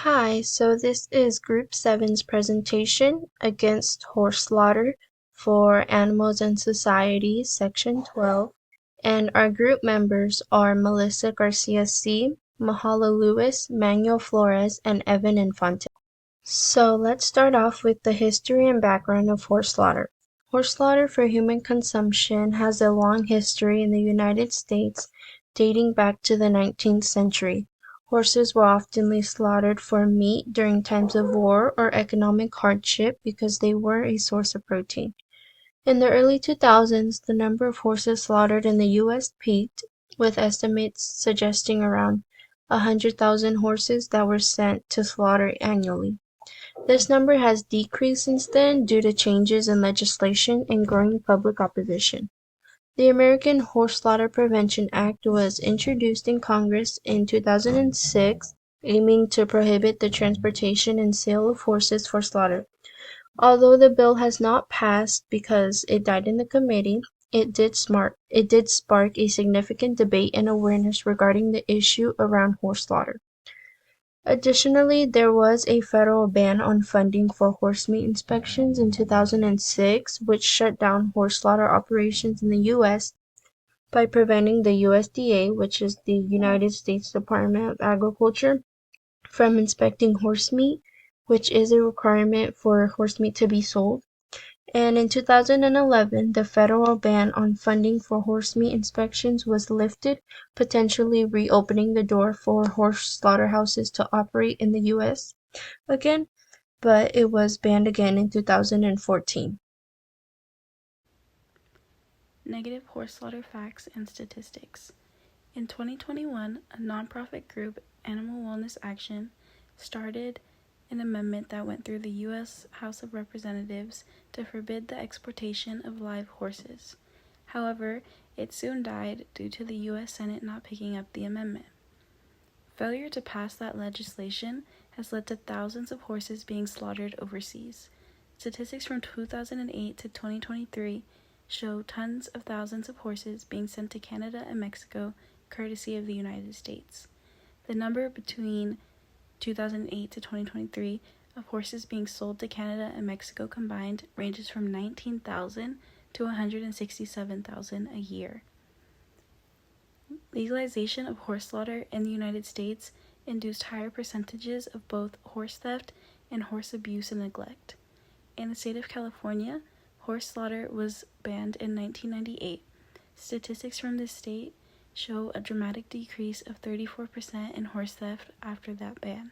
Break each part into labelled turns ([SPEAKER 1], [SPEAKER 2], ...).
[SPEAKER 1] Hi, so this is Group 7's presentation against horse slaughter for Animals and Society, Section 12, and our group members are Melissa Garcia C., Mahala Lewis, Manuel Flores, and Evan Infante. So let's start off with the history and background of horse slaughter. Horse slaughter for human consumption has a long history in the United States dating back to the 19th century. Horses were often slaughtered for meat during times of war or economic hardship because they were a source of protein. In the early 2000s, the number of horses slaughtered in the U.S. peaked, with estimates suggesting around 100,000 horses that were sent to slaughter annually. This number has decreased since then due to changes in legislation and growing public opposition. The American Horse Slaughter Prevention Act was introduced in Congress in 2006, aiming to prohibit the transportation and sale of horses for slaughter. Although the bill has not passed because it died in the committee, it did spark a significant debate and awareness regarding the issue around horse slaughter. Additionally, there was a federal ban on funding for horse meat inspections in 2006, which shut down horse slaughter operations in the U.S. by preventing the USDA, which is the United States Department of Agriculture, from inspecting horse meat, which is a requirement for horse meat to be sold. And in 2011, the federal ban on funding for horse meat inspections was lifted, potentially reopening the door for horse slaughterhouses to operate in the U.S. again, but it was banned again in 2014.
[SPEAKER 2] Negative horse slaughter facts and statistics. In 2021, a nonprofit group, Animal Wellness Action, started an amendment that went through the U.S. House of Representatives to forbid the exportation of live horses. However, it soon died due to the U.S. Senate not picking up the amendment. Failure to pass that legislation has led to thousands of horses being slaughtered overseas. Statistics from 2008 to 2023 show tens of thousands of horses being sent to Canada and Mexico courtesy of the United States. The number between 2008 to 2023 of horses being sold to Canada and Mexico combined ranges from 19,000 to 167,000 a year. Legalization of horse slaughter in the United States induced higher percentages of both horse theft and horse abuse and neglect. In the state of California, horse slaughter was banned in 1998. Statistics from this state show a dramatic decrease of 34% in horse theft after that ban.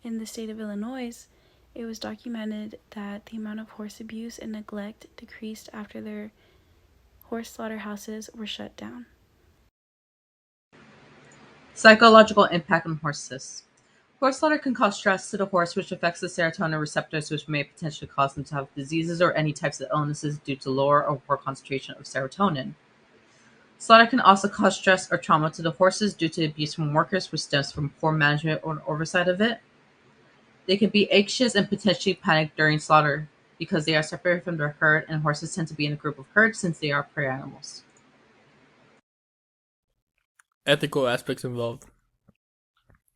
[SPEAKER 2] In the state of Illinois, it was documented that the amount of horse abuse and neglect decreased after their horse slaughterhouses were shut down.
[SPEAKER 3] Psychological impact on horses. Horse slaughter can cause stress to the horse, which affects the serotonin receptors, which may potentially cause them to have diseases or any types of illnesses due to lower or poor concentration of serotonin. Slaughter can also cause stress or trauma to the horses due to abuse from workers, which stems from poor management or oversight of it. They can be anxious and potentially panic during slaughter because they are separated from their herd, and horses tend to be in a group of herd since they are prey animals.
[SPEAKER 4] Ethical aspects involved.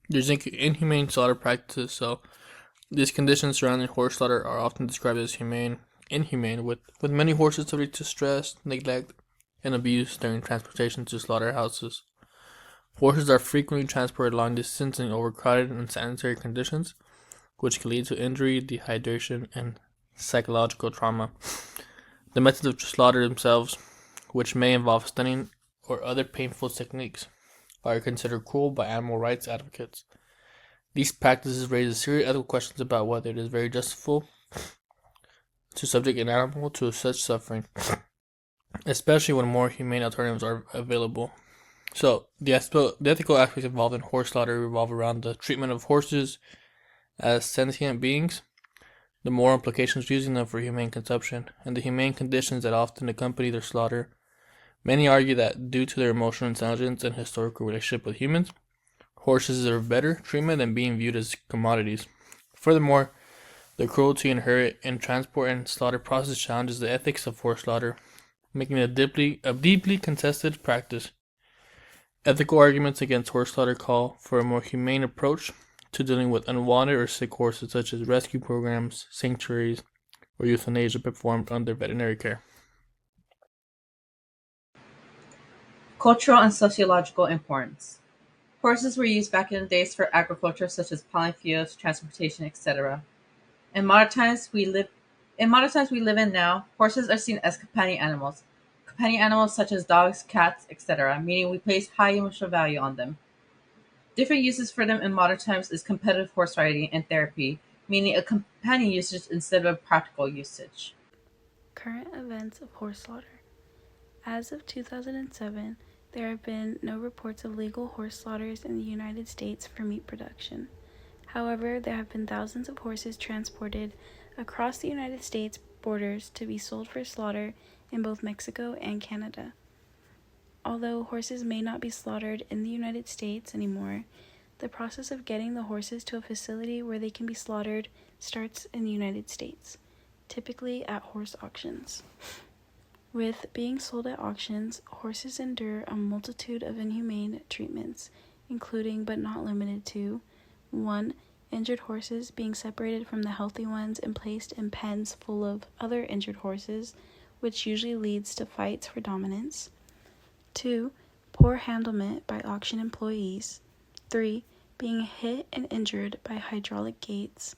[SPEAKER 4] There's inhumane slaughter practices, so these conditions surrounding horse slaughter are often described as inhumane, with many horses subject to stress, neglect, and abuse during transportation to slaughterhouses. Horses are frequently transported long distance in overcrowded and unsanitary conditions, which can lead to injury, dehydration, and psychological trauma. The methods of slaughter themselves, which may involve stunning or other painful techniques, are considered cruel by animal rights advocates. These practices raise serious ethical questions about whether it is very justifiable to subject an animal to such suffering, especially when more humane alternatives are available. So, the ethical aspects involved in horse slaughter revolve around the treatment of horses as sentient beings, the moral implications of using them for humane consumption, and the humane conditions that often accompany their slaughter. Many argue that due to their emotional intelligence and historical relationship with humans, horses deserve better treatment than being viewed as commodities. Furthermore, the cruelty inherent in transport and slaughter process challenges the ethics of horse slaughter, making it a deeply contested practice. Ethical arguments against horse slaughter call for a more humane approach to dealing with unwanted or sick horses, such as rescue programs, sanctuaries, or euthanasia performed under veterinary care.
[SPEAKER 3] Cultural and sociological importance. Horses were used back in the days for agriculture, such as plowing fields, transportation, etc. In modern times we live in now, horses are seen as companion animals. Companion animals such as dogs, cats, etc., meaning we place high emotional value on them. Different uses for them in modern times is competitive horse riding and therapy, meaning a companion usage instead of a practical usage.
[SPEAKER 2] Current events of horse slaughter. As of 2007, there have been no reports of legal horse slaughters in the United States for meat production. However, there have been thousands of horses transported across the United States borders to be sold for slaughter in both Mexico and Canada. Although horses may not be slaughtered in the United States anymore, the process of getting the horses to a facility where they can be slaughtered starts in the United States, typically at horse auctions. With being sold at auctions, horses endure a multitude of inhumane treatments, including but not limited to 1. Injured horses being separated from the healthy ones and placed in pens full of other injured horses, which usually leads to fights for dominance. 2. Poor handlement by auction employees. 3. Being hit and injured by hydraulic gates.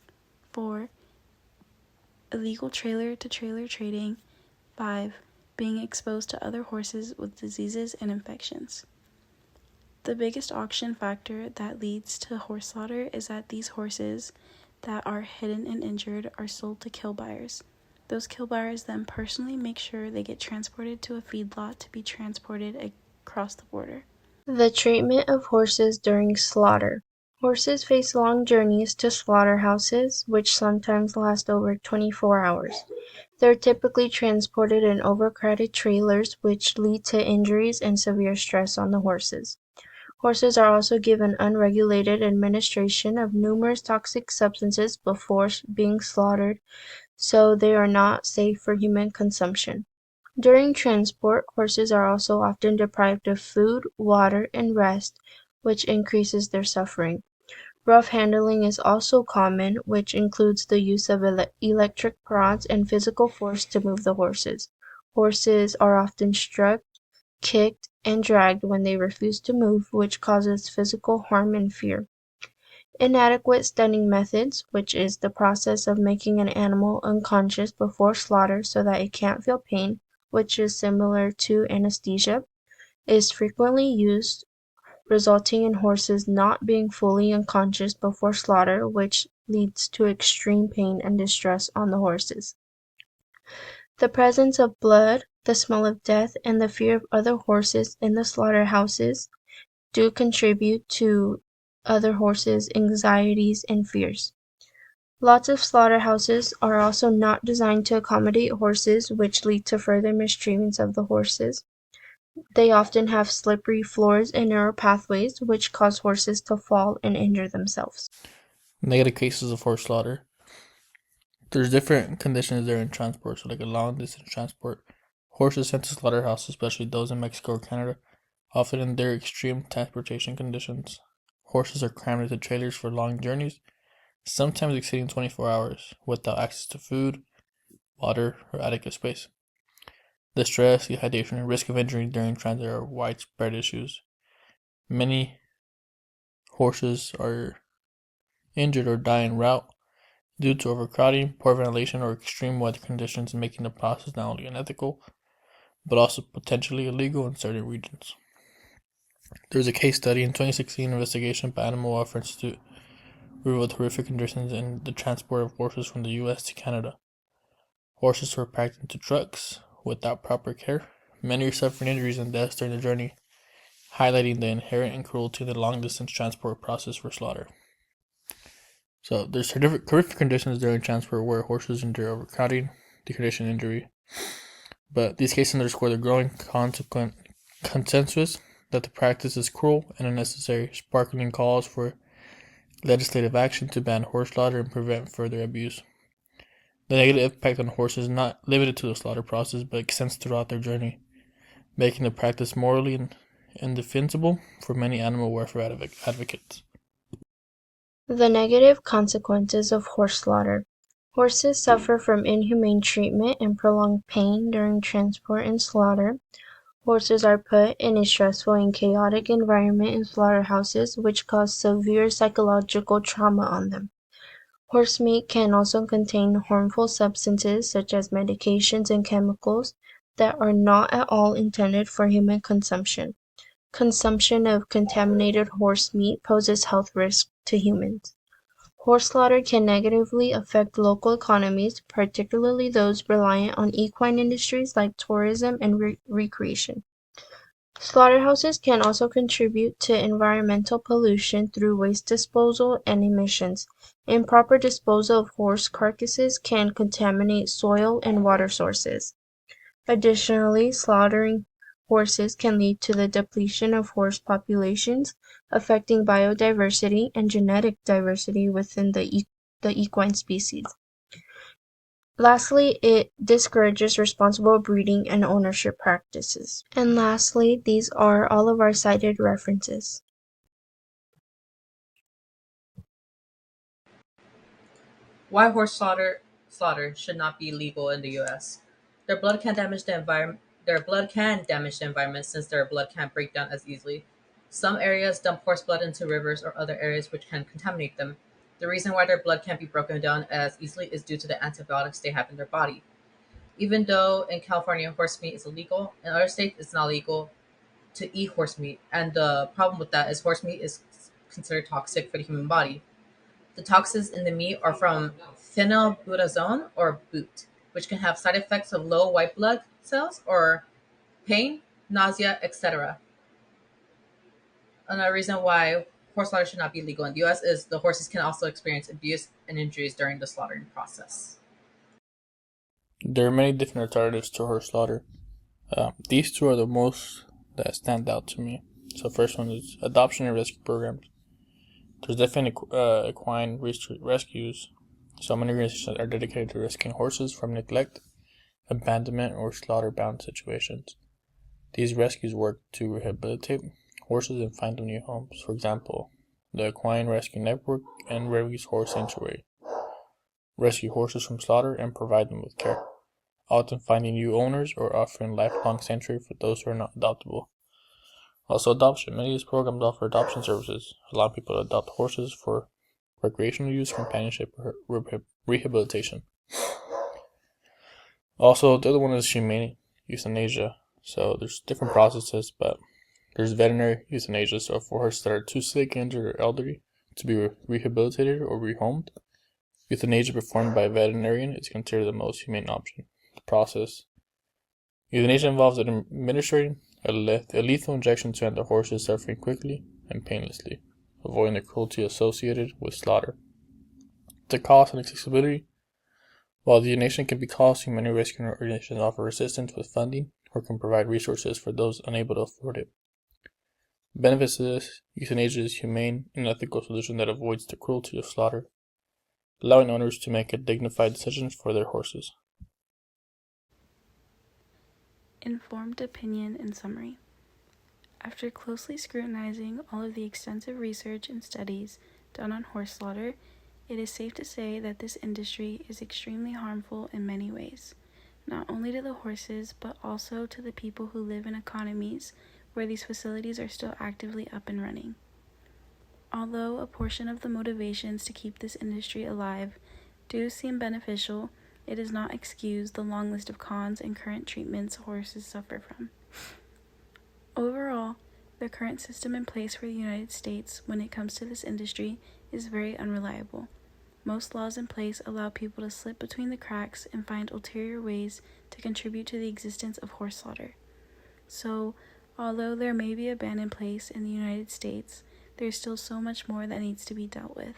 [SPEAKER 2] 4. Illegal trailer-to-trailer trading. 5. Being exposed to other horses with diseases and infections. The biggest auction factor that leads to horse slaughter is that these horses that are hidden and injured are sold to kill buyers. Those kill buyers then personally make sure they get transported to a feedlot to be transported across the border.
[SPEAKER 1] The treatment of horses during slaughter. Horses face long journeys to slaughterhouses, which sometimes last over 24 hours. They're typically transported in overcrowded trailers, which lead to injuries and severe stress on the horses. Horses are also given unregulated administration of numerous toxic substances before being slaughtered, so they are not safe for human consumption. During transport, horses are also often deprived of food, water, and rest, which increases their suffering. Rough handling is also common, which includes the use of electric prods and physical force to move the horses. Horses are often struck, kicked, and dragged when they refuse to move, which causes physical harm and fear. Inadequate stunning methods, which is the process of making an animal unconscious before slaughter so that it can't feel pain, which is similar to anesthesia, is frequently used, resulting in horses not being fully unconscious before slaughter, which leads to extreme pain and distress on the horses. The presence of blood, the smell of death, and the fear of other horses in the slaughterhouses do contribute to other horses' anxieties and fears. Lots of slaughterhouses are also not designed to accommodate horses, which lead to further mistreatments of the horses. They often have slippery floors and narrow pathways, which cause horses to fall and injure themselves.
[SPEAKER 4] Negative cases of horse slaughter. There's different conditions during transport, so like a long distance transport. Horses sent to slaughterhouses, especially those in Mexico or Canada, often endure extreme transportation conditions. Horses are crammed into trailers for long journeys, sometimes exceeding 24 hours, without access to food, water, or adequate space. The stress, dehydration, and risk of injury during transit are widespread issues. Many horses are injured or die en route due to overcrowding, poor ventilation, or extreme weather conditions, making the process not only unethical, but also potentially illegal in certain regions. There was a case study in 2016 investigation by Animal Welfare Institute revealed horrific conditions in the transport of horses from the U.S. to Canada. Horses were packed into trucks without proper care. Many are suffering injuries and deaths during the journey, highlighting the inherent cruelty of the long-distance transport process for slaughter. So there's horrific conditions during transport where horses endure overcrowding, dehydration, injury. But these cases underscore the growing consensus that the practice is cruel and unnecessary, sparking calls for legislative action to ban horse slaughter and prevent further abuse. The negative impact on horses is not limited to the slaughter process, but extends throughout their journey, making the practice morally indefensible for many animal welfare advocates.
[SPEAKER 1] The negative consequences of horse slaughter. Horses suffer from inhumane treatment and prolonged pain during transport and slaughter. Horses are put in a stressful and chaotic environment in slaughterhouses, which cause severe psychological trauma on them. Horse meat can also contain harmful substances such as medications and chemicals that are not at all intended for human consumption. Consumption of contaminated horse meat poses health risks to humans. Horse slaughter can negatively affect local economies, particularly those reliant on equine industries like tourism and recreation. Slaughterhouses can also contribute to environmental pollution through waste disposal and emissions. Improper disposal of horse carcasses can contaminate soil and water sources. Additionally, slaughtering horses can lead to the depletion of horse populations, affecting biodiversity and genetic diversity within the equine species. Lastly, it discourages responsible breeding and ownership practices. And lastly, these are all of our cited references.
[SPEAKER 3] Why horse slaughter should not be legal in the U.S. Their blood can damage the environment. Their blood can damage the environment since their blood can't break down as easily. Some areas dump horse blood into rivers or other areas which can contaminate them. The reason why their blood can't be broken down as easily is due to the antibiotics they have in their body. Even though in California horse meat is illegal, in other states it's not legal to eat horse meat. And the problem with that is horse meat is considered toxic for the human body. The toxins in the meat are from phenylbutazone or BUT, which can have side effects of low white blood cells or pain, nausea, etc. Another reason why horse slaughter should not be legal in the US is the horses can also experience abuse and injuries during the slaughtering process.
[SPEAKER 4] There are many different alternatives to horse slaughter. These two are the most that stand out to me. So first one is adoption and rescue programs. There's definitely equine rescues. So many organizations are dedicated to rescuing horses from neglect, abandonment, or slaughter-bound situations. These rescues work to rehabilitate horses and find them new homes. For example, the Equine Rescue Network and Revy's Horse Sanctuary rescue horses from slaughter and provide them with care, often finding new owners or offering lifelong sanctuary for those who are not adoptable. Also, adoption. Many of these programs offer adoption services, allowing people to adopt horses for recreational use, companionship, or rehabilitation. Also, the other one is humane euthanasia. So there's different processes, but there's veterinary euthanasia. So for horses that are too sick, injured, or elderly to be rehabilitated or rehomed, euthanasia performed by a veterinarian is considered the most humane option. The process. Euthanasia involves administering a lethal injection to end the horse's suffering quickly and painlessly, avoiding the cruelty associated with slaughter. The cost and accessibility. While the euthanasia can be costly, many rescue organizations offer assistance with funding or can provide resources for those unable to afford it. Benefits to this: euthanasia is a humane and ethical solution that avoids the cruelty of slaughter, allowing owners to make a dignified decision for their horses.
[SPEAKER 2] Informed opinion and summary. After closely scrutinizing all of the extensive research and studies done on horse slaughter, it is safe to say that this industry is extremely harmful in many ways, not only to the horses, but also to the people who live in economies where these facilities are still actively up and running. Although a portion of the motivations to keep this industry alive do seem beneficial, it does not excuse the long list of cons and current treatments horses suffer from. Overall, the current system in place for the United States when it comes to this industry is very unreliable. Most laws in place allow people to slip between the cracks and find ulterior ways to contribute to the existence of horse slaughter. So, although there may be a ban in place in the United States, there's still so much more that needs to be dealt with.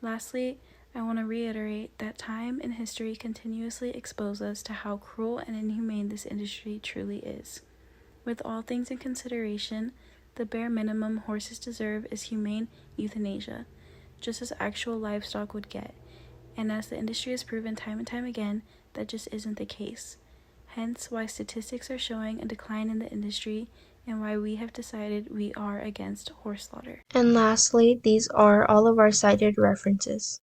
[SPEAKER 2] Lastly, I want to reiterate that time and history continuously expose us to how cruel and inhumane this industry truly is. With all things in consideration, the bare minimum horses deserve is humane euthanasia, just as actual livestock would get, and as the industry has proven time and time again, that just isn't the case. Hence why statistics are showing a decline in the industry and why we have decided we are against horse slaughter.
[SPEAKER 1] And lastly, these are all of our cited references.